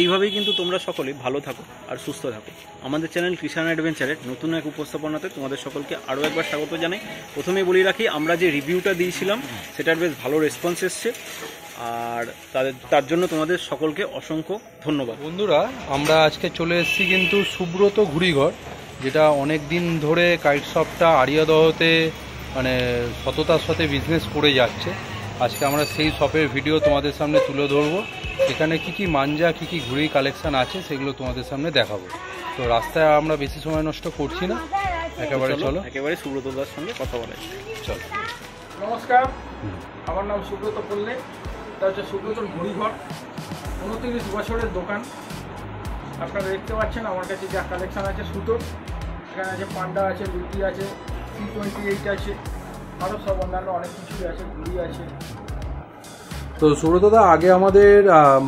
এইভাবেই কিন্তু তোমরা সকলে ভালো থাকো আর সুস্থ থাকো। আমাদের চ্যানেল কিষান অ্যাডভেঞ্চারের নতুন এক উপস্থাপনাতে তোমাদের সকলকে আরও একবার স্বাগত জানাই। প্রথমেই বলে রাখি, আমরা যে রিভিউটা দিয়েছিলাম সেটার বেশ ভালো রেসপন্স এসছে, আর তার জন্য তোমাদের সকলকে অসংখ্য ধন্যবাদ। বন্ধুরা, আমরা আজকে চলে এসেছি কিন্তু সুব্রত ঘুড়িঘর, যেটা অনেক দিন ধরে কাইট শপটা আড়িয়াদহতে মানে সততার সাথে বিজনেস করে যাচ্ছে। আজকে আমরা সেই শপের ভিডিও তোমাদের সামনে তুলে ধরবো। এখানে কি কি মাঞ্জা, কি কি ঘুড়ি কালেকশন আছে সেগুলো তোমাদের সামনে দেখাবো। তো রাস্তায় আমরা বেশি সময় নষ্ট করছি না, একেবারে সুব্রত দার সঙ্গে কথা বলা। চলো। নমস্কার, আমার নাম সুব্রত পল্লে। এটা হচ্ছে সুব্রতর ঘুড়িঘর, 29 বছরের দোকান। আপনারা দেখতে পাচ্ছেন আমার কাছে যা কালেকশান আছে সুতোর, এখানে আছে পান্ডা আছে, লুটি আছে, C28 আছে, আরও সব অন্যান্য অনেক কিছুই আছে, ঘুড়ি আছে। তো সুব্রতদা, আগে আমাদের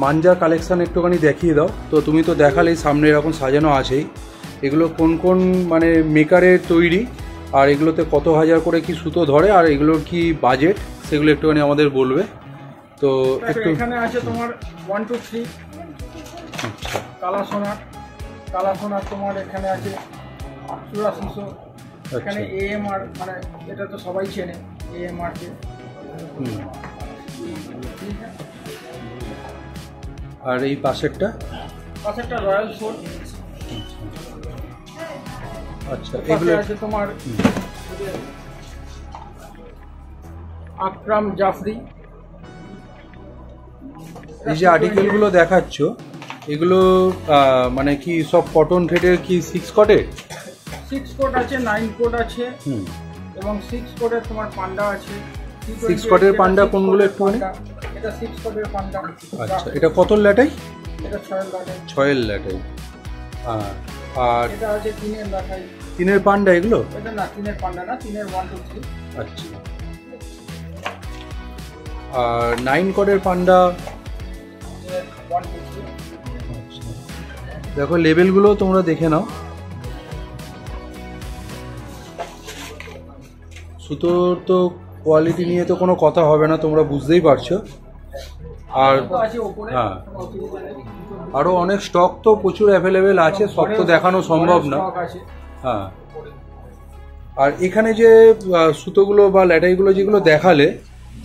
মাঞ্জা কালেকশন একটুখানি দেখিয়ে দাও। তো তুমি তো দেখালেই, সামনে এরকম সাজানো আছেই। এগুলো কোন কোন মানে মেকারের তৈরি, আর এগুলোতে কত হাজার করে কি সুতো ধরে, আর এগুলোর কি বাজেট, সেগুলো একটুখানি আমাদের বলবে। তো একটু এখানে আছে তোমার 1 2 3 আচ্ছা, কালা সোনার তোমার এখানে আছে 8400। এখানে AMR, মানে এটা তো সবাই চেনে AMR কে। আর এই পাশেরটা রয়্যাল সোল। আচ্ছা, এগুলো আছে তোমার আকরাম জাফরি। এই যে আর্টিকেলগুলো দেখাচ্ছ, এগুলো মানে কি সব কটন থ্রেডের, কি 6 কোটের? 6 কোট আছে, 9 কোট আছে, এবং 6 কোটের তোমার পান্ডা আছে। 6 কোটের পান্ডা কোনগুলো একটু? এটা 6 কোটের পান্ডা। আচ্ছা, এটা কত ল্যাটাই? এটা 6 ল্যাটাই। 6 ল্যাটাই। আর এটা আছে 3 ল্যাটাই। 3 পান্ডা এগুলো? এটা না, 3 পান্ডা না, 3 1 2 3। আচ্ছা। আর 9 কোটের পান্ডা 1 2 3। আচ্ছা, দেখো লেবেলগুলো তোমরা দেখে নাও। সুতোর তো কোয়ালিটি নিয়ে তো কোনো কথা হবে না, তোমরা বুঝতেই পারছো। আর হ্যাঁ, আরও অনেক স্টক তো প্রচুর অ্যাভেলেবেল আছে, সব তো দেখানো সম্ভব না। হ্যাঁ, আর এখানে যে সুতোগুলো বা ল্যাটাইগুলো যেগুলো দেখালে,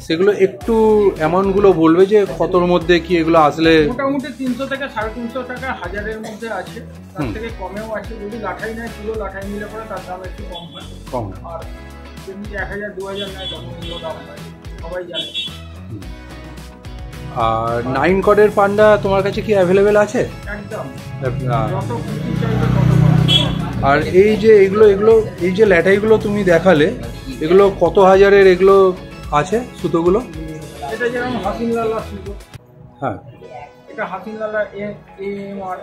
সেগুলো একটু অ্যামাউন্টগুলো বলবে যে কতর মধ্যে কি এগুলো আসলে? মোটামুটি 300 থেকে 350 টাকা, 1000-এর মধ্যে আছে, তার থেকে কমেও আছে। যদি লাঠাই নেয়, কিলো লাঠাই নিলে পরে তার দাম একটু কম হয়। আর যদি 1000 2000 নেয় তখন এগুলো দাম হয়, সবাই জানে। আর 9 কোটের পান্ডা তোমার কাছে কি অ্যাভেলেবেল আছে? একদম, আর যত খুশি চাইবে তত পাবে। আর এই যে এগুলো এই যে ল্যাটাইগুলো তুমি দেখালে, এগুলো কত হাজারের এগুলো আছে সুতোগুলো? এটা যেরকম হাসিন লালা সুতো। হ্যাঁ, এটা হাসিন লালা AMR,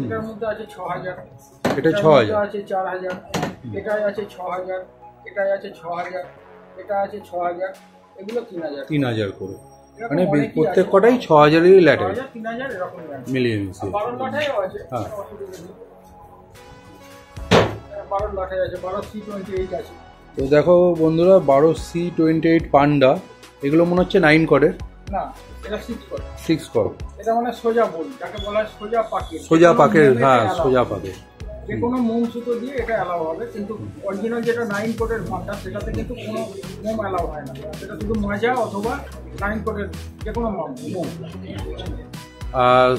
এটার মধ্যে আছে 6000। এটা 6000 আছে, 4000। এটাই আছে 6000, এটাই আছে 6000, এটা আছে 6000, এগুলো 3000 করে। মানে প্রত্যেক কটাই 6000-এরই ল্যাটাই, 3000 এরকম মিলিয়ে মিশিয়ে। 12 লাঠাইও আছে। হ্যাঁ, 12 লাঠাই আছে, 12 C28 আছে। তো দেখো বন্ধুরা, 12 C28 পান্ডা, এগুলো মনে হচ্ছে 9 কোটের না, এটা 6 কোট। এটা মানে সোজা বল, যাকে বলা হয় সোজা পাকের। হ্যাঁ, সোজা পাকের। যে কোনো মোম সুতো দিয়ে এটা অ্যালাউ হবে, কিন্তু অরিজিনাল যেটা 9 কোটের পান্ডা, সেটাতে কিন্তু কোনো মোম অ্যালাউ হয় না। সেটা শুধু মাজা অথবা 9 কোটের যে কোনো মোম।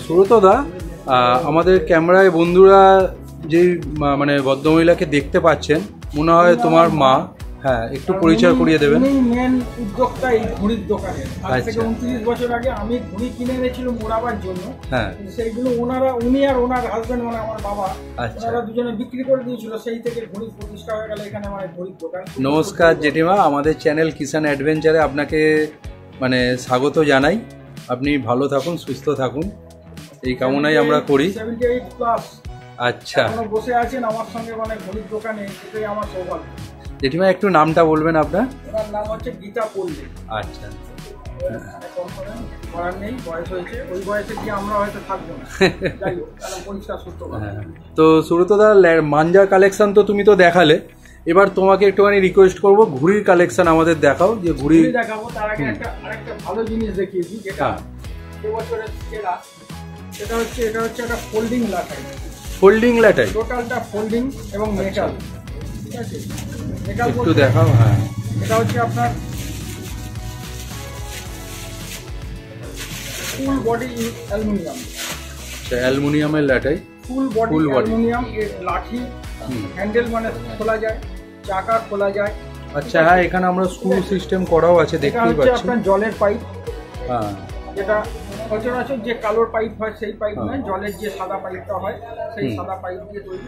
সুব্রতদা, আমাদের ক্যামেরায় বন্ধুরা যেই মানে ভদ্রমহিলাকে দেখতে পাচ্ছেন, মনে হয় তোমার মা। হ্যাঁ, একটু পরিচয় করিয়ে দেবেন। উনি মেন উদ্যোক্তা এই ঘুড়ির দোকানে। আজ থেকে 29 বছর আগে আমি ঘুড়ি কিনে এনেছিলাম মোড়াবার জন্য। হ্যাঁ, সেইগুলো উনি আর ওনার হাজবেন্ড, মানে আমার বাবা, ওনারা দুজনে বিক্রি করে দিয়েছিল। সেই থেকে ঘুড়ি প্রতিষ্ঠা হয়ে গেল এখানে আমার ঘুড়ির দোকান। নমস্কার জেঠিমা, আমাদের চ্যানেল কিষান অ্যাডভেঞ্চারে আপনাকে মানে স্বাগত জানাই। আপনি ভালো থাকুন, সুস্থ থাকুন, এই কামনাই আমরা করি। 78+। আচ্ছা, বসে আছেন আমার সঙ্গে মানে ঘুড়ির দোকানে, এটাই আমার সৌভাগ্য। জেঠিমা, একটু নামটা বলবেন আপনার? ওনার নাম হচ্ছে গীতা পল্লে। আচ্ছা, করার নেই, বয়স হয়েছে, ওই বয়সে গিয়ে আমরা হয়তো থাকবো না। যাই হোক, পরিষ্কার সত্য। তো সুব্রতদা, মাঞ্জার কালেকশন তো তুমি তো দেখালে, এবার তোমাকে একটুখানি রিকোয়েস্ট করবো, ঘুড়ির কালেকশন আমাদের দেখাও। যে ঘুড়ি দেখাবো, তার আগে আরেকটা ভালো জিনিস দেখিয়েছি, যেটা এবছরের সেরা। এটা হচ্ছে একটা ফোল্ডিং লাটাই, ফোল্ডিং লাটাই টোটালটা ফোল্ডিং এবং মেটাল। ঠিক আছে, মেটাল একটু দেখাও। হ্যাঁ, এটা হচ্ছে আপনার ফুল বডি অ্যালুমিনিয়াম, আচ্ছা অ্যালুমিনিয়ামের লাটাই, full body Full body। Aluminium. এর লাঠি হ্যান্ডেল মানে খোলা যায়, চাকা খোলা যায়। আচ্ছা হ্যাঁ, এখানে আমরা স্ক্রু সিস্টেম করাও আছে, এটা দেখতেই হচ্ছে পাচ্ছি। আপনার জলের পাইপ, হ্যাঁ যেটা সচরাচর যে কালোর পাইপ হয় সেই পাইপ নয়, জলের যে সাদা পাইপটা হয় সেই সাদা পাইপ দিয়ে তৈরি।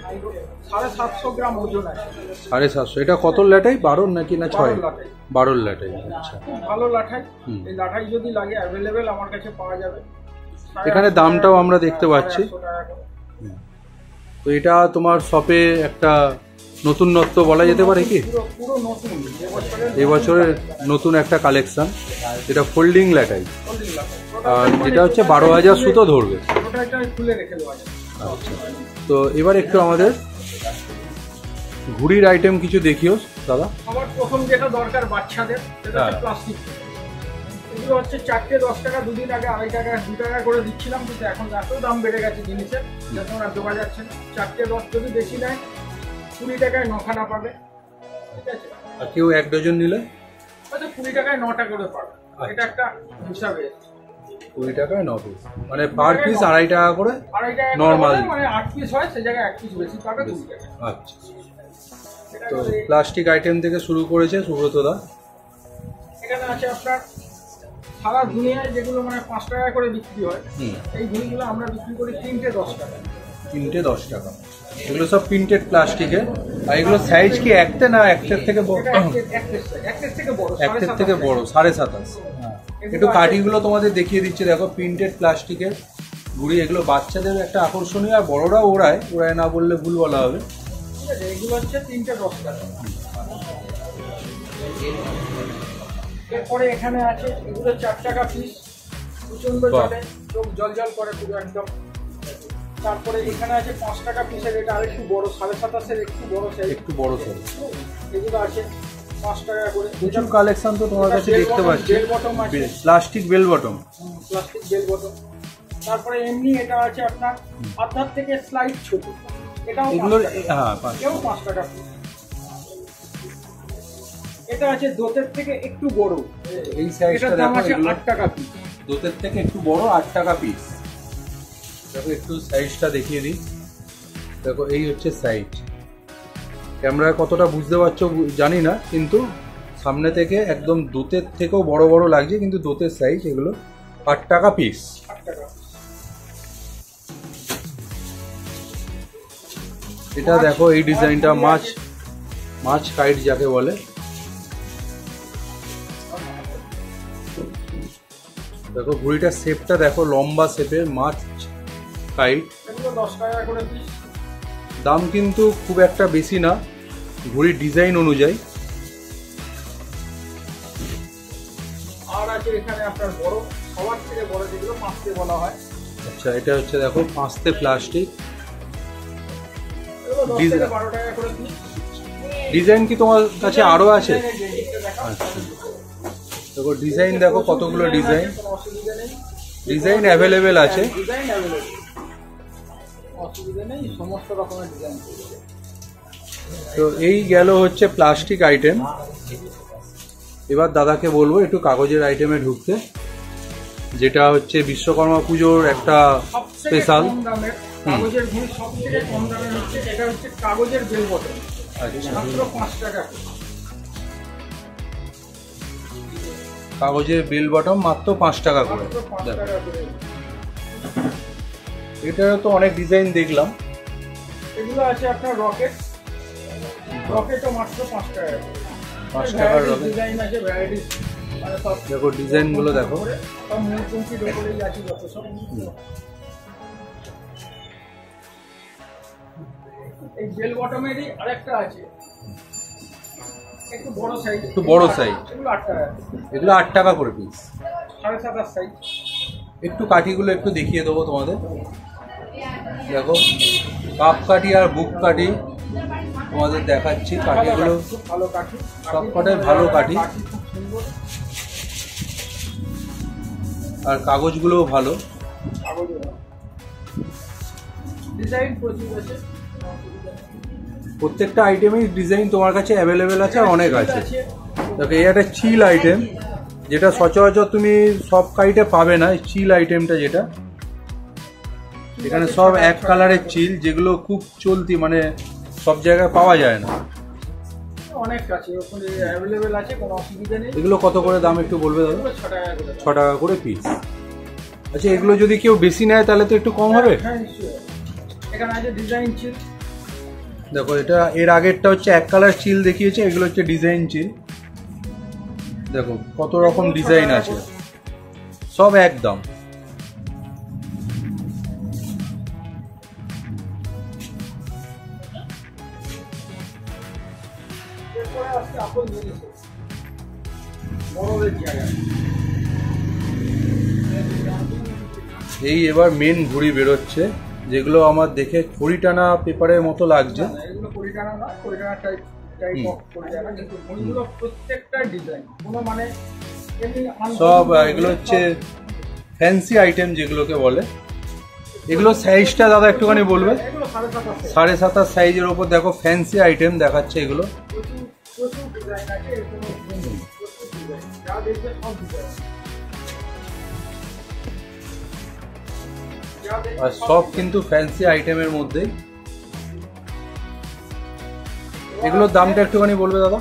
750 গ্রাম ওজন আছে। 750। এটা কত লাটাই, 12 নাকি না 6? 12 লাটাই। 12 লাটাই। আচ্ছা, খুব ভালো লাঠাই। এই লাঠাই যদি লাগে অ্যাভেলেবেল আমার কাছে পাওয়া যাবে। এখানে দামটাও আমরা দেখতে পাচ্ছি। 150 টাকা করে। তো এটা তোমার শপে একটা নতুনত্ব বলা যেতে পারে কি? পুরো নতুন এবছরের নতুন একটা কালেকশন, এটা ফোল্ডিং লাটাই। folding লাঠাই। আর এটা হচ্ছে 12,000 সুতো ধরবে। ওটা একটা খুলে রেখে দেওয়া যায়। আচ্ছা, তো এবার একটু আমাদের ঘুড়ির আইটেম কিছু দেখিও দাদা। আমার প্রথম যেটা দরকার বাচ্চাদের, সেটা হচ্ছে হ্যাঁ। প্লাস্টিক। এগুলো হচ্ছে 4টে 10 টাকা, দুদিন আগে 2.5 টাকা 2 টাকা করে দিচ্ছিলাম, কিন্তু এখন এত দাম বেড়ে গেছে জিনিসের যখন আর দেওয়া যাচ্ছে না। 4টে 10 যদি বেশি নেয় 20 টাকায় 9খানা পাবে। ঠিক আছে, আর কেউ 1 ডজন নিলে হয়তো 20 টাকায় 9টা করে পাবে। এটা একটা হিসাবে 20 টাকায় 9 পিস, মানে পার পিস 2.5 টাকা করে 2.5 টাকা নর্মাল। মানে 8 পিস হয়, সেই জায়গায় 1 পিস বেশি পাবে 20 টাকা। আচ্ছা, তো প্লাস্টিক আইটেম থেকে শুরু করেছে সুব্রত দা। এখানে আছে আপনার সারা দুনিয়ায় যেগুলো মানে 5 টাকা করে বিক্রি হয়, এই ঘুড়িগুলো আমরা বিক্রি করি 3টে 10 টাকা। 3টে 10 টাকা। এগুলো সব প্রিন্টেড প্লাস্টিকের। আর এগুলো সাইজ কি একটা না একটার থেকে বড়? এটা একটের থেকে বড়, একটার থেকে বড়, 27.5। একটু কাঠিগুলো তোমাদের দেখিয়ে দিচ্ছি, দেখো প্রিন্টেড প্লাস্টিকের ঘুড়ি। এগুলো বাচ্চাদের একটা আকর্ষণীয়, আর বড়রাও ওড়ায় না বললে ভুল বলা হবে। ঠিক আছে, এগুলো হচ্ছে 3টে 10 টাকা। এরপরে এখানে আছে এগুলো 4 টাকা পিস, প্রচন্ড জলে চোখ জল জল করে পুরো একদম। তারপরে এখানে আছে 5 টাকা পিসের, এটা আরেকটু বড়, 27.5-এর একটু বড় সাইজ। একটু বড় সাইজ। এগুলো আছে 5 টাকা করে। প্রচুর কালেকশন তো তোমার কাছে দেখতে পাচ্ছি। বেল বটম আছে, plastic bell bottom. Plastic bell bottom. তারপরে এমনি এটা আছে আপনার আধার থেকে স্লাইড ছোট, এটাও এগুলো 5 টাকা। হ্যাঁ, এও 5 টাকা পিস। এটা আছে দোতের থেকে একটু বড়, এই সাইজটা এটার দাম দেখো, আছে এগুলো 8 টাকা পিস। দোতের থেকে একটু বড়, 8 টাকা পিস। দেখো একটু সাইজটা দেখিয়ে দিই। দেখো এই হচ্ছে সাইজ। ক্যামেরায় কতটা বুঝতে পারছো জানি না, কিন্তু সামনে থেকে একদম দোতের থেকেও বড় বড় লাগছে, কিন্তু দোতের সাইজ। এগুলো 8 টাকা পিস। 8 টাকা। এটা দেখো এই ডিজাইনটা, মাছ কাইট যাকে বলে। দেখো ঘুড়িটার শেপটা দেখো, লম্বা শেপের মাছ কাইট। এগুলো 10 টাকা করে পিস। দাম কিন্তু খুব একটা বেশি না ঘুড়ির ডিজাইন অনুযায়ী। আর আছে এখানে আপনার বড়, সবার থেকে বড়, যেগুলো 5টে বলা হয়। আচ্ছা, এটা হচ্ছে দেখো 5টে প্লাস্টিক। এগুলো 10 থেকে 12 টাকা করে পিস। ডিজাইন কি তোমার কাছে আরো আছে? দেখাও। আচ্ছা, দেখো ডিজাইন দেখো, কতগুলো ডিজাইন। কোনো অসুবিধা নেই, ডিজাইন অ্যাভেলেবেল আছে। ডিজাইন অ্যাভেলেবেল, অসুবিধা নেই, সমস্ত রকমের ডিজাইন। তো এই গেল হচ্ছে প্লাস্টিক আইটেম। এবার দাদাকে বলবো একটু কাগজের আইটেমে ঢুকতে, যেটা হচ্ছে বিশ্বকর্মা পুজোর একটা সবথেকে স্পেশাল। কম দামের কাগজের ঘুড়ি, সবথেকে কম দামের হচ্ছে এটা হচ্ছে কাগজের বেল বটম, আচ্ছা, মাত্র 5 টাকা। কাগজের বেল বটম মাত্র 5 টাকা করে। মাত্র 5 দেখো টাকা করে। এটারও তো অনেক ডিজাইন দেখলাম। এগুলো আছে আপনার রকেট, রকেটও মাত্র 5 টাকা করে। 5 টাকার রকেট। ডিজাইন আছে, ভ্যারাইটিস, মানে সব দেখো ডিজাইনগুলো দেখো। সব মূলকুঞ্চির ওপরেই আছে যত সব। এই বেল বটমেরই আরেকটা আছে, একটু বড় সাইজ। একটু বড় size। এগুলো 8 টাকা, এগুলো 8 টাকা করে পিস। 7.5 সাইজ। একটু কাঠিগুলো একটু দেখিয়ে দেবো তোমাদের। দেখো কাপ কাঠি আর বুক কাঠি তোমাদের দেখাচ্ছি। কাঠিগুলো খুব ভালো কাঠি, সবকটাই ভালো কাঠি। খুব সুন্দর। আর কাগজগুলোও ভালো। কাগজও ডিজাইন প্রচুর আছে, প্রত্যেকটা আইটেমেই ডিজাইন তোমার কাছে অ্যাভেলেবেল আছে আর অনেক আছে। দেখো এই একটা চিল আইটেম, যেটা সচরাচর তুমি সব কাইটে পাবে না। এই চিল আইটেমটা যেটা এখানে সব এক কালারের চিল, যেগুলো খুব চলতি, মানে সব জায়গায় পাওয়া যায় না। অনেক আছে ওখানে অ্যাভেলেবেল আছে, কোনো অসুবিধা নেই। এগুলো কত করে দাম একটু বলবে দাদা? এগুলো 6 টাকা করে। 6 টাকা করে পিস। আচ্ছা, এগুলো যদি কেউ বেশি নেয় তাহলে তো একটু কম হবে? হ্যাঁ নিশ্চয়ই। এখানে আছে ডিজাইন চিল। দেখো এটা এর আগেরটা হচ্ছে এক কালার চিল দেখিয়েছে, এগুলো হচ্ছে ডিজাইন চিল। দেখো কত রকম ডিজাইন আছে, সব একদম। এরপরে আছে আপল জিনিস, বড়দের জায়গায়। এই এবার মেন ঘুড়ি বেরোচ্ছে, যেগুলো আমার দেখে খড়ি টানা পেপারের মতো লাগছে। এগুলো 20 টাকা না, 20 টাকা টাইপ অফ 20 টাকা, কিন্তু ঘড়িগুলো প্রত্যেকটা ডিজাইন, কোনো মানে এমনি সব এগুলো হচ্ছে ফ্যান্সি আইটেম যেগুলোকে বলে। এগুলো সাইজটা দাদা একটুখানি বলবে? এগুলো 7.5 7.5 সাইজের ওপর দেখো ফ্যান্সি আইটেম দেখাচ্ছে এগুলো। প্রচুর ডিজাইন আছে, এরকম প্রচুর ডিজাইন, যা দেখবে সব ডিজাইন। আর সব কিন্তু ফ্যান্সি আইটেমের মধ্যেই। এগুলোর দামটা একটুখানি বলবে দাদা?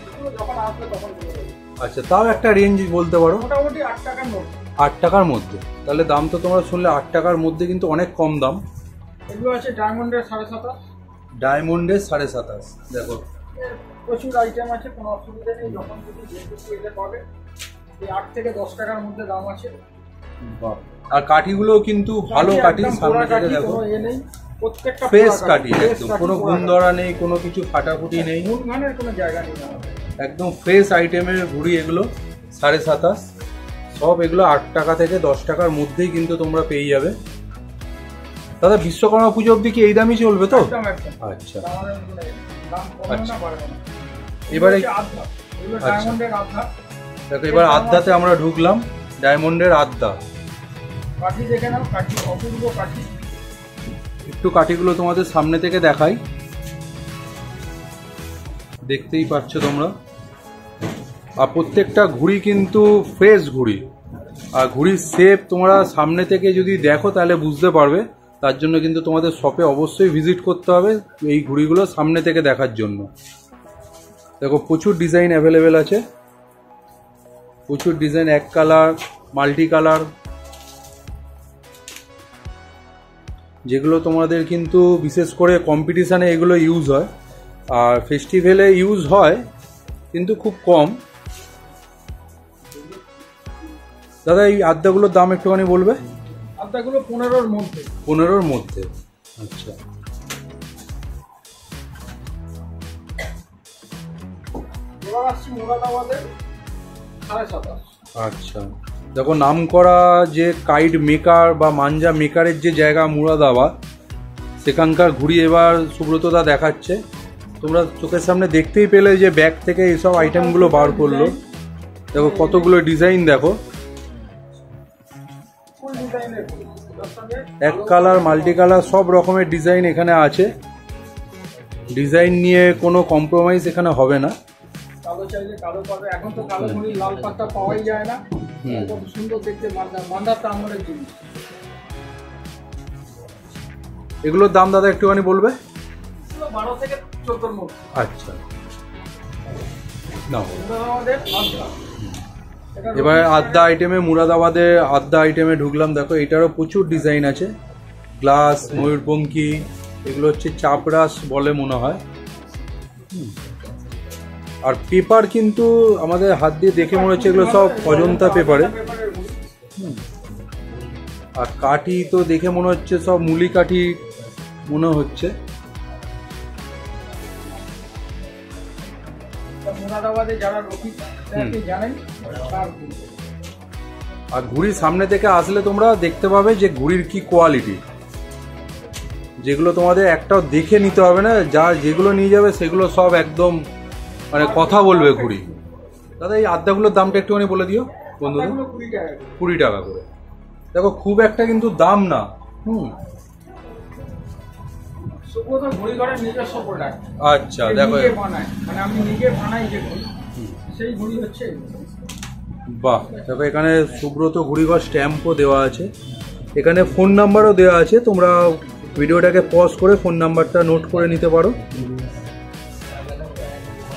এগুলো যখন আসবে তখন বলে দেবো। আচ্ছা, তাও একটা রেঞ্জ বলতে পারো। মোটামুটি 8 টাকার মধ্যে। 8 টাকার মধ্যে? তাহলে দাম তো তোমরা শুনলে 8 টাকার মধ্যে কিন্তু অনেক কম দাম। এগুলো আছে ডায়মন্ডের 7.5। ডায়মন্ডের 7.5। দেখো প্রচুর আইটেম আছে, কোনো অসুবিধা নেই। যখন যদি যেটুকু এটা পাবে, এই 8 থেকে 10 টাকার মধ্যে দাম আছে। বাহ, আর কাঠিগুলো কিন্তু ভালো কাঠি, একদম সামনে পোড়া থেকে কাঠি, দেখো কোনো এ নেই, প্রত্যেকটা ফ্রেশ পোড়া কাঠি, fresh একদম কাঠি, কোনো পোড়া গুণ কাঠি। ধরা নেই, কোনো কিছু ফাটাফুটি নেই, গুণগানের কোনো জায়গা নেই আমাদের। একদম ফ্রেশ আইটেমের ঘুড়ি এগুলো। 7.5 সব এগুলো 8 টাকা থেকে 10 টাকার মধ্যেই কিন্তু তোমরা পেয়ে যাবে। দাদা বিশ্বকর্মা পুজো অবধি কি এই দামই চলবে তো? একদম একদম। আচ্ছা, আমাদের মানে দাম কমবে আচ্ছা। না, বাড়বে না। এবারে এগুলো হচ্ছে আধা, এগুলো আচ্ছা। ডায়মন্ডের আধা। দেখো এবার আদ্যাতে আমরা ঢুকলাম, ডায়মন্ডের আদ্যা। কাঠি দেখে নাও, কাঠি অপূর্ব কাঠি। একটু কাঠিগুলো তোমাদের সামনে থেকে দেখাই, দেখতেই পাচ্ছ তোমরা। আর প্রত্যেকটা ঘুড়ি কিন্তু ফ্রেশ ঘুড়ি, আর ঘুড়ির শেপ তোমরা সামনে থেকে যদি দেখো তাহলে বুঝতে পারবে। তার জন্য কিন্তু তোমাদের শপে অবশ্যই ভিজিট করতে হবে এই ঘুড়িগুলো সামনে থেকে দেখার জন্য। দেখো প্রচুর ডিজাইন অ্যাভেলেবেল আছে, প্রচুর ডিজাইন, এক কালার, মাল্টি কালার, যেগুলো তোমাদের কিন্তু বিশেষ করে কম্পিটিশানে এগুলো ইউজ হয়, আর ফেস্টিভ্যালে ইউজ হয় কিন্তু খুব কম। দাদা এই আদ্যাগুলোর দাম একটুখানি বলবে? আদাগুলো 15-র মধ্যে। 15-র মধ্যে, আচ্ছা। এবার আসছি মুরাদাবাদের 7.5। আচ্ছা, দেখো নামকরা যে কাইট মেকার বা মাঞ্জা মেকারের যে জায়গা মুরাদাবাদ, সেখানকার ঘুড়ি এবার সুব্রতদা দেখাচ্ছে। তোমরা চোখের সামনে দেখতেই পেলে যে ব্যাগ থেকে এইসব আইটেমগুলো বার করলো। দেখো কতগুলো ডিজাইন, দেখো ফুল ডিজাইনের ঘড়ি। তার সঙ্গে এক কালার, মাল্টি কালার, সব রকমের ডিজাইন এখানে আছে। ডিজাইন নিয়ে কোনো কম্প্রোমাইজ এখানে হবে না। কালো চাইলে কালো পাবে। এখন তো কালো ঘড়ি লাল পাতা পাওয়াই যায় না। কত সুন্দর দেখতে মান্দার তাম্বরের জিনিস। এগুলোর দাম দাদা একটুখানি বলবে? 12 থেকে 14-র মধ্যে। আচ্ছা, না মুরাদাবাদের আদ্যা। এবার আদ্যা আইটেমে, মুরাদাবাদে আদ্যা আইটেমে ঢুকলাম। দেখো এটারও প্রচুর ডিজাইন আছে, গ্লাস, ময়ূরপঙ্খী, এগুলো হচ্ছে চাপরাস বলে মনে হয়। আর পেপার কিন্তু আমাদের হাত দিয়ে দেখে মনে হচ্ছে এগুলো সব অজন্তা পেপারে। আর কাঠি তো দেখে মনে হচ্ছে সব মুলি কাঠি মনে হচ্ছে। মুরাদাবাদে যারা রফিক জানেন তার ঘড়ি। আর ঘুড়ির সামনে থেকে আসলে তোমরা দেখতে পাবে যে ঘুড়ির কি কোয়ালিটি, যেগুলো তোমাদের একটাও দেখে নিতে হবে না, যা যেগুলো নিয়ে যাবে সেগুলো সব একদম মানে কথা বলবে ঘুড়ি। দাদা এই আদ্যাগুলোর দামটা একটুখানি বলে দিও বন্ধুদের। 20 টাকা। 20 টাকা করে। দেখো খুব একটা কিন্তু দাম না। সুব্রত ঘড়িঘরের নিজস্ব প্রোডাক্ট। আচ্ছা দেখো, বানায়, মানে আমি নিজে বানাই যে ঘড়ি, সেই ঘড়ি হচ্ছে এগুলো। বাহ, দেখো এখানে সুব্রত ঘড়িঘর স্ট্যাম্পও দেওয়া আছে, এখানে ফোন নাম্বারও দেওয়া আছে, তোমরা ভিডিওটাকে পজ করে ফোন নাম্বারটা নোট করে নিতে পারো।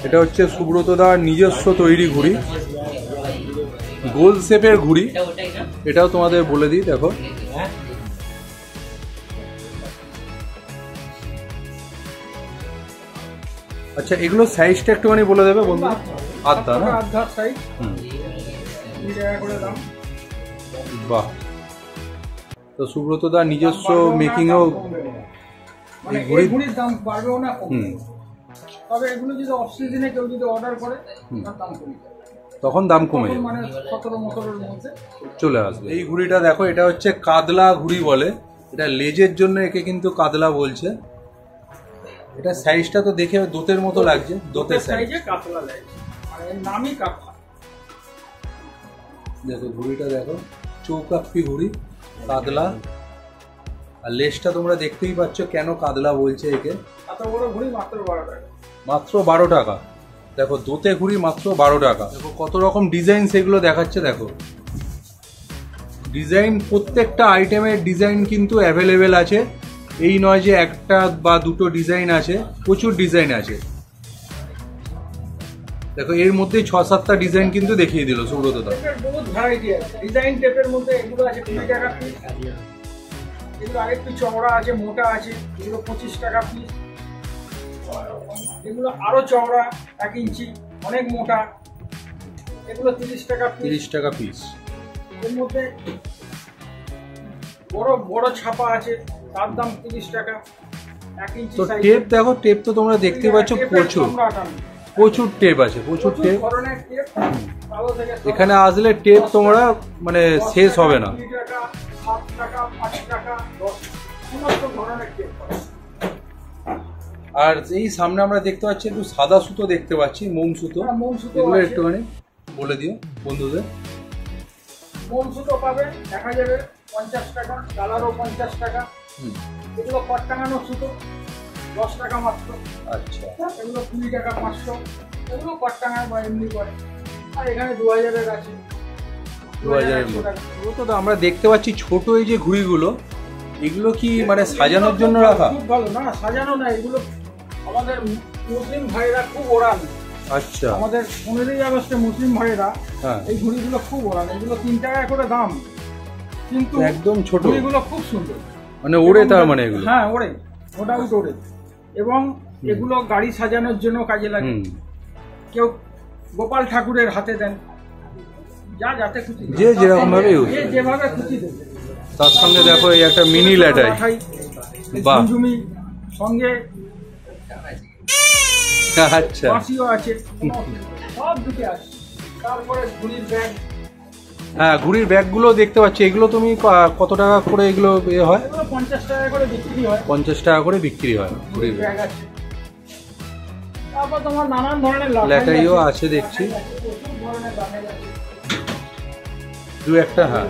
এটা হচ্ছে সুব্রত দার নিজস্ব তৈরি ঘড়ি, গোল শেপের ঘড়ি, এটাও তোমাদের বলে দিই। দেখো আচ্ছা, এগুলো সাইজটা একটুখানি বলে দেবে বন্ধু? আধা না? আধা সাইজ, 2 টাকা করে দাম। বাহ, তো সুব্রত দা নিজস্ব মেকিংও মানে এই ঘড়ির দাম বাড়বেও না কমবে। তবে এগুলো যদি অফ সিজনে কেউ যদি অর্ডার করে তার দাম কমে যাবে, তখন দাম কমে যাবে, মানে 17-18 মধ্যে চলে আসবে। এই ঘুড়িটা দেখো, এটা হচ্ছে কাদলা ঘুড়ি বলে, এটা লেজের জন্য একে কিন্তু কাদলা বলছে। এটা সাইজটা তো দেখে দোতের মতো লাগছে, দোতের সাইজে কাতলা লেজ, মানে এর নামই কাতলা। দেখো ঘুড়িটা দেখো, চৌকাপ্পি ঘুড়ি, কাদলা, আর লেজটা তোমরা দেখতেই পাচ্ছ কেন কাদলা বলছে একে। এত বড় ঘুড়ি মাত্র 12 টাকা। মাত্র 12 টাকা। দেখো দোতে ঘুড়ি মাত্র 12 টাকা। দেখো কত রকম ডিজাইন সেগুলো দেখাচ্ছে। দেখো ডিজাইন, প্রত্যেকটা আইটেমের ডিজাইন কিন্তু অ্যাভেলেবেল আছে, এই নয় যে একটা বা দুটো ডিজাইন আছে, প্রচুর ডিজাইন আছে। দেখো এর মধ্যে 6-7টা ডিজাইন কিন্তু দেখিয়ে দিল সুব্রত দা। বহুত ভ্যারাইটি আছে ডিজাইন টেপের মধ্যে, এগুলো আছে 20 টাকা পিস, এগুলো আরেকটু চওড়া আছে, মোটা আছে, এগুলো 25 টাকা পিস, এগুলো আরো চওড়া 1 ইঞ্চি, অনেক মোটা, এগুলো 30 টাকা পিস। 30 টাকা পিস। এর মধ্যে বড় বড় ছাপা আছে, তার দাম 30 টাকা 1 ইঞ্চি তো সাইজ। টেপ দেখো, টেপ তো তোমরা দেখতে পাচ্ছ, প্রচুর প্রচুর টেপ আছে, প্রচুর টেপ। ধরনের টেপ, ভালো থেকে এখানে আসলে টেপ তোমরা মানে শেষ হবে না। 20 টাকা, 7 টাকা, 5 টাকা, 10 সমস্ত ধরনের টেপ পাবে। আর এই সামনে আমরা দেখতে পাচ্ছি একটু সাদা সুতো দেখতে পাচ্ছি, মোম সুতো, মোম সুতো এগুলো আছে। একটুখানি বলে দিও বন্ধুদের। মোম সুতো পাবে 1050 টাকা, কালারও 50 টাকা। এগুলো কট টাঙানো সুতো 10 টাকা মাত্র। আচ্ছা, এগুলো 20 টাকা 500, এগুলো কট টাঙায় বা এমনি করে। আর এখানে 2000 এর আছে, 2000 এর মতো। তো আমরা দেখতে পাচ্ছি ছোট এই যে ঘুড়িগুলো, এগুলো কি মানে সাজানোর জন্য রাখা? খুব ভালো না, সাজানো না, এগুলো আমাদের মুসলিম ভাইরা খুব ওড়ান। আচ্ছা, আমাদের 15ই আগস্টে মুসলিম ভাইরা হ্যাঁ, এই ঘুড়িগুলো খুব ওড়ান। এগুলো 3 টাকা করে দাম, কিন্তু একদম ছোট ঘুড়িগুলো খুব সুন্দর, মানে ওড়ে, তার মানে এগুলো? হ্যাঁ ওড়ে, নো ডাউট ওড়ে। এবং এগুলো গাড়ি সাজানোর জন্য কাজে লাগে। কেউ গোপাল ঠাকুরের হাতে দেন, যা যাতে খুশি, যে যেরকম ভাবে ইউজ, যে যেভাবে খুশি দেবে। তার সঙ্গে দেখো এই একটা মিনি ল্যাটাই, বাহ, ঝুমঝুমি সঙ্গে আচ্ছা, বাঁশিও আছে, সব দিকে আছে। তারপরে ঘুড়ির ব্যাগ, হ্যাঁ ঘুড়ির ব্যাগগুলো দেখতে পাচ্ছি। এগুলো তুমি কত টাকা করে এগুলো হয়? এগুলো 50 টাকা করে বিক্রি হয়। 50 টাকা করে বিক্রি হয় ঘুড়ির ব্যাগ। ব্যাগ আছে। তারপর তোমার নানান ধরনের ল্যাটাইও আছে দেখছি, প্রচুর ধরনের লাটাই আছে। দু একটা, হ্যাঁ।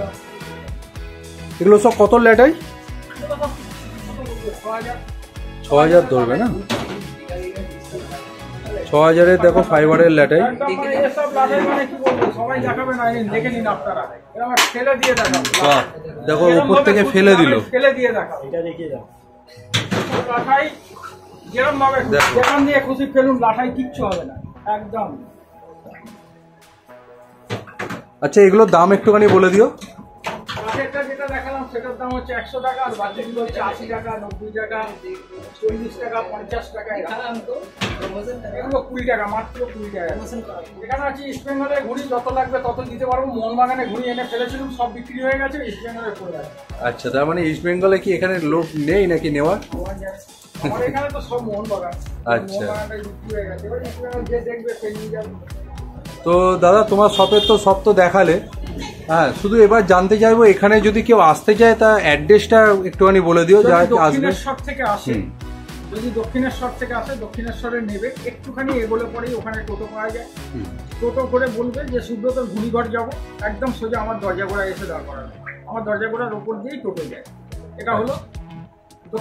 এগুলো সব কত ল্যাটাই? 6000 ধরবে না? 6000-এর দেখো ফাইবারের ল্যাটাই। একদম মানে এসব লাটাই মানে কি বলবো, সবাই দেখাবে না, দেখে নিন আপনারা। এরা আমার ফেলে দিয়ে দেখাবো। বাহ, দেখো উপর থেকে ফেলে দিল। ফেলে দিয়ে দেখাবো, এটা দেখিয়ে দাও। লাটাই যেরকম ভাবে যেখান দিয়ে খুশি ফেলুন, লাটাই কিচ্ছু হবে না, একদম। আচ্ছা, এগুলোর দাম একটুখানি বলে দিও। বাজেটটা যেটা দেখালাম সেটার দাম হচ্ছে 100 টাকা, আর বাজেটগুলো হচ্ছে 80 টাকা, 90 টাকা, 40 টাকা, 50 টাকা। এগুলো 20 টাকা, মাত্র 20 টাকা। এখানে আছে ইস্ট বেঙ্গলের ঘুড়ি, যত লাগবে তত দিতে পারবো। মোহনবাগানে ঘুড়ি এনে ফেলেছিলাম, সব বিক্রি হয়ে গেছে, ইস্ট বেঙ্গলে পড়ে আছে। আচ্ছা, তার মানে ইস্ট বেঙ্গলে কি এখানে লোক নেই নাকি নেওয়ার? আমার এখানে তো সব মোহনবাগান, আচ্ছা, মোহনবাগানটাই বিক্রি হয়ে গেছে। এবার ইস্ট বেঙ্গল যে দেখবে সে নিয়ে যাবে। তো দাদা তোমার শপের তো সব তো দেখালে, হ্যাঁ, শুধু এবার জানতে চাইবো এখানে যদি কেউ আসতে চায় তা অ্যাড্রেসটা একটুখানি বলে দিও, যা আসবে। দক্ষিণেশ্বর থেকে আসে, যদি দক্ষিণেশ্বর থেকে আসে, দক্ষিণেশ্বরে নেবে, একটুখানি এগোলে পরেই ওখানে টোটো পাওয়া যায়। টোটো করে বলবে যে সুব্রতর ঘুড়িঘর যাবো, একদম সোজা আমার দরজা গোড়া এসে দাঁড় করাবে। আমার দরজা গোড়ার ওপর দিয়েই টোটো যায়। এটা হলো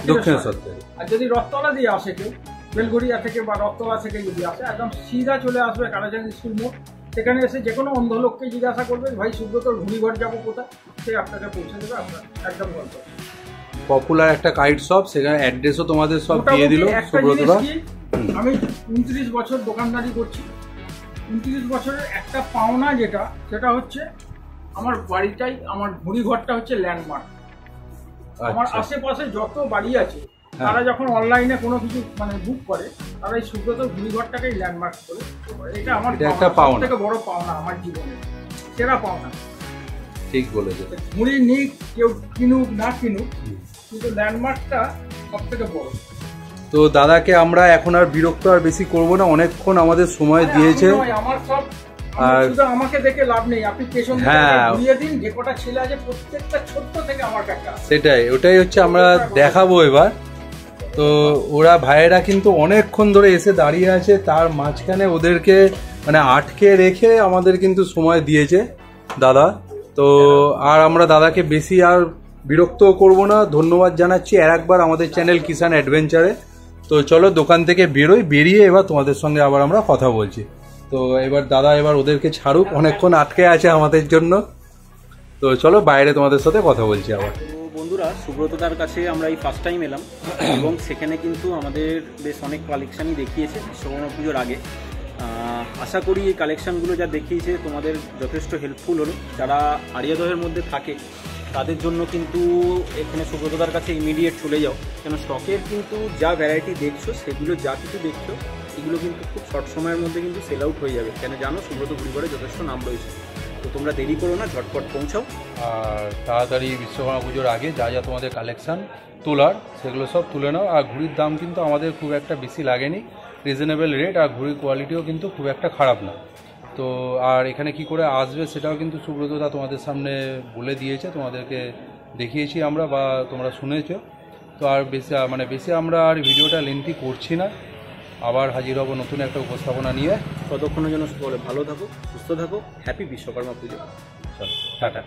দক্ষিণেশ্বর থেকে। আর যদি রথতলা দিয়ে আসে কেউ, বেলঘড়িয়া থেকে বা রথতলা থেকে যদি আসে, একদম সিধা চলে আসবে কালাচাঁদ স্কুল মোড়। সেখানে এসে যে কোনো অন্ধ লোককে জিজ্ঞাসা করবে ভাই সুব্রতর ঘুড়িঘর যাবো কোথায়, সে আপনাকে পৌঁছে দেবে, আপনার একদম গল্প। পপুলার একটা কাইট শপ, সেখানে অ্যাড্রেসও তোমাদের সব দিয়ে দিল একটা জিনিস সুব্রতদা। কি, আমি 29 বছর দোকানদারি করছি। 29 বছরের একটা পাওনা যেটা, সেটা হচ্ছে আমার বাড়িটাই, আমার ঘুড়িঘরটা হচ্ছে ল্যান্ডমার্ক। আমার আচ্ছা, আশেপাশে যত বাড়ি আছে তারা যখন অনলাইনে কোনো কিছু মানে বুক করে, তারা এই সুব্রত ঘুড়িঘরটাকেই ল্যান্ডমার্ক করে। এটা আমার এটা একটা পাওনা। থেকে বড় পাওনা আমার জীবনে, সেরা পাওনা। ঠিক বলেছে। ঘুড়ি নিক কেউ কিনুক না কিনুক, কিন্তু ল্যান্ডমার্কটা সব থেকে বড়। তো দাদাকে আমরা এখন আর বিরক্ত আর বেশি করব না, অনেকক্ষণ আমাদের সময় দিয়েছে। আমার সব আর শুধু আমাকে দেখে লাভ নেই, আপনি পেছন থেকে হ্যাঁ। ঘুরিয়ে দিন, যে কটা ছেলে আছে প্রত্যেকটা ছোট্ট থেকে আমার কাছে আসে। সেটাই, ওটাই হচ্ছে আমরা দেখাবো এবার। তো ওরা ভাইয়েরা কিন্তু অনেকক্ষণ ধরে এসে দাঁড়িয়ে আছে, তার মাঝখানে ওদেরকে মানে আটকে রেখে আমাদের কিন্তু সময় দিয়েছে দাদা। তো আর আমরা দাদাকে বেশি আর বিরক্ত করব না, ধন্যবাদ জানাচ্ছি আর একবার আমাদের চ্যানেল কিষান অ্যাডভেঞ্চারে। তো চলো দোকান থেকে বেরোই, বেরিয়ে এবার তোমাদের সঙ্গে আবার আমরা কথা বলছি। তো এবার দাদা এবার ওদেরকে ছাড়ুক, অনেকক্ষণ আটকে আছে আমাদের জন্য। তো চলো বাইরে তোমাদের সাথে কথা বলছি আবার। তো বন্ধুরা, সুব্রতদার কাছে আমরা এই ফার্স্ট টাইম এলাম এবং সেখানে কিন্তু আমাদের বেশ অনেক কালেকশানই দেখিয়েছে বিশ্বকর্মা পুজোর আগে। আশা করি এই কালেকশানগুলো যা দেখিয়েছে তোমাদের যথেষ্ট হেল্পফুল হলো। যারা আড়িয়াদহের মধ্যে থাকে তাদের জন্য কিন্তু এখানে সুব্রতদার কাছে ইমিডিয়েট চলে যাও, কেন স্টকের কিন্তু যা ভ্যারাইটি দেখছো, সেগুলো যা কিছু দেখছো এগুলো কিন্তু খুব শর্ট সময়ের মধ্যে কিন্তু সেল আউট হয়ে যাবে। কেন জানো, সুব্রত ঘুড়িঘরে যথেষ্ট নাম রয়েছে। তো তোমরা দেরি করো না, ঝটপট পৌঁছাও। আর তাড়াতাড়ি বিশ্বকর্মা পুজোর আগে যা যা তোমাদের কালেকশান তোলার সেগুলো সব তুলে নাও। আর ঘুড়ির দাম কিন্তু আমাদের খুব একটা বেশি লাগেনি, রিজনেবল রেট, আর ঘুড়ির কোয়ালিটিও কিন্তু খুব একটা খারাপ না। তো আর এখানে কি করে আসবে সেটাও কিন্তু সুব্রতদা তোমাদের সামনে বলে দিয়েছে, তোমাদেরকে দেখিয়েছি আমরা বা তোমরা শুনেছো। তো আর বেশি আমরা আর ভিডিওটা লেন্থি করছি না, আবার হাজির হব নতুন একটা উপস্থাপনা নিয়ে। ততক্ষণের জন্য সকলে ভালো থাকো, সুস্থ থাকো, হ্যাপি বিশ্বকর্মা পুজো। চলো টাটা।